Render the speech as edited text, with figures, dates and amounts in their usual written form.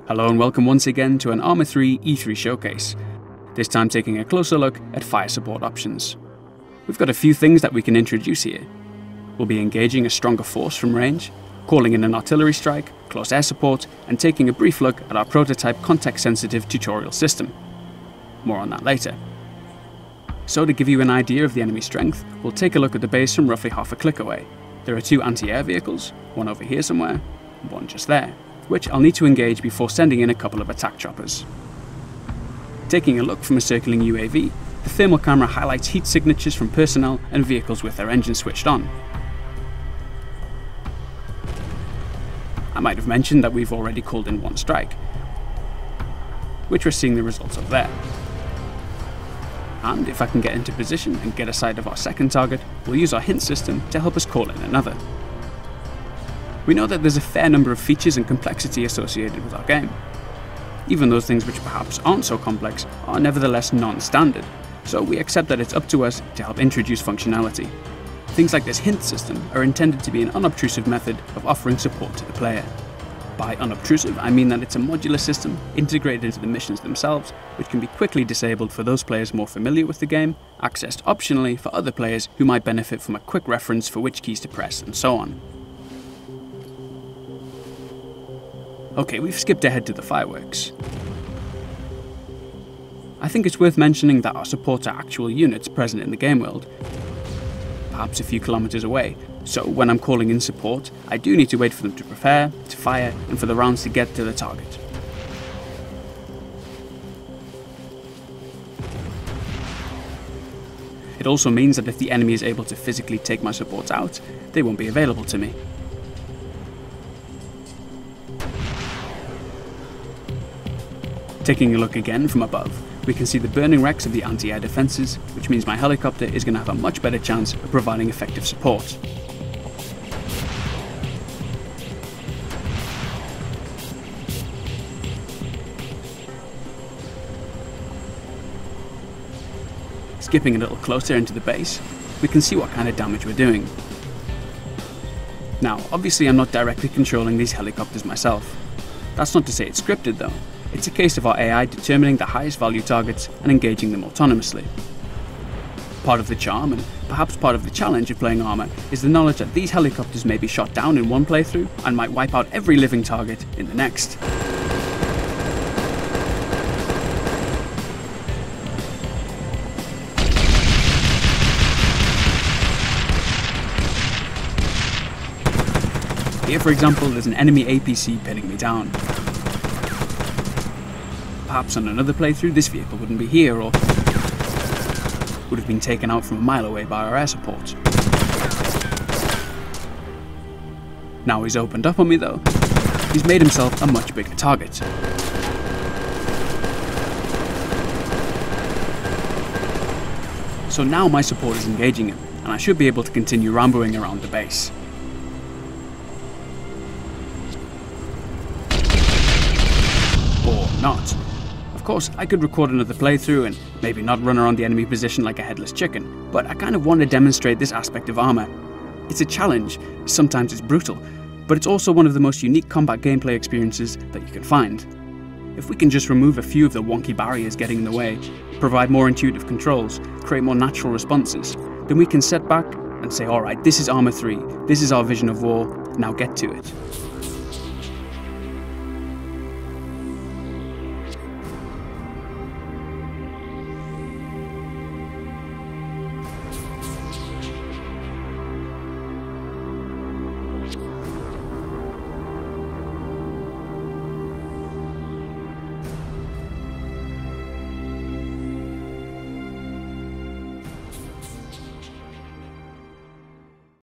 Hello and welcome once again to an ArmA 3 E3 showcase, this time taking a closer look at fire support options. We've got a few things that we can introduce here. We'll be engaging a stronger force from range, calling in an artillery strike, close air support, and taking a brief look at our prototype context-sensitive tutorial system. More on that later. So to give you an idea of the enemy strength, we'll take a look at the base from roughly half a click away. There are two anti-air vehicles, one over here somewhere, and one just there, which I'll need to engage before sending in a couple of attack choppers. Taking a look from a circling UAV, the thermal camera highlights heat signatures from personnel and vehicles with their engines switched on. I might have mentioned that we've already called in one strike, which we're seeing the results of there. And if I can get into position and get a sight of our second target, we'll use our hint system to help us call in another. We know that there's a fair number of features and complexity associated with our game. Even those things which perhaps aren't so complex are nevertheless non-standard, so we accept that it's up to us to help introduce functionality. Things like this hint system are intended to be an unobtrusive method of offering support to the player. By unobtrusive, I mean that it's a modular system integrated into the missions themselves, which can be quickly disabled for those players more familiar with the game, accessed optionally for other players who might benefit from a quick reference for which keys to press, and so on. Okay, we've skipped ahead to the fireworks. I think it's worth mentioning that our supports are actual units present in the game world, perhaps a few kilometers away, so when I'm calling in support, I do need to wait for them to prepare, to fire, and for the rounds to get to the target. It also means that if the enemy is able to physically take my supports out, they won't be available to me. Taking a look again from above, we can see the burning wrecks of the anti-air defences, which means my helicopter is going to have a much better chance of providing effective support. Skipping a little closer into the base, we can see what kind of damage we're doing. Now, obviously I'm not directly controlling these helicopters myself. That's not to say it's scripted though. It's a case of our AI determining the highest value targets and engaging them autonomously. Part of the charm, and perhaps part of the challenge of playing ArmA, is the knowledge that these helicopters may be shot down in one playthrough and might wipe out every living target in the next. Here, for example, there's an enemy APC pinning me down. Perhaps on another playthrough, this vehicle wouldn't be here, or would have been taken out from a mile away by our air support. Now he's opened up on me though, he's made himself a much bigger target. So now my support is engaging him, and I should be able to continue ramboing around the base. Or not. Of course, I could record another playthrough and maybe not run around the enemy position like a headless chicken, but I kind of want to demonstrate this aspect of ArmA. It's a challenge, sometimes it's brutal, but it's also one of the most unique combat gameplay experiences that you can find. If we can just remove a few of the wonky barriers getting in the way, provide more intuitive controls, create more natural responses, then we can set back and say, alright, this is ArmA 3, this is our vision of war, now get to it.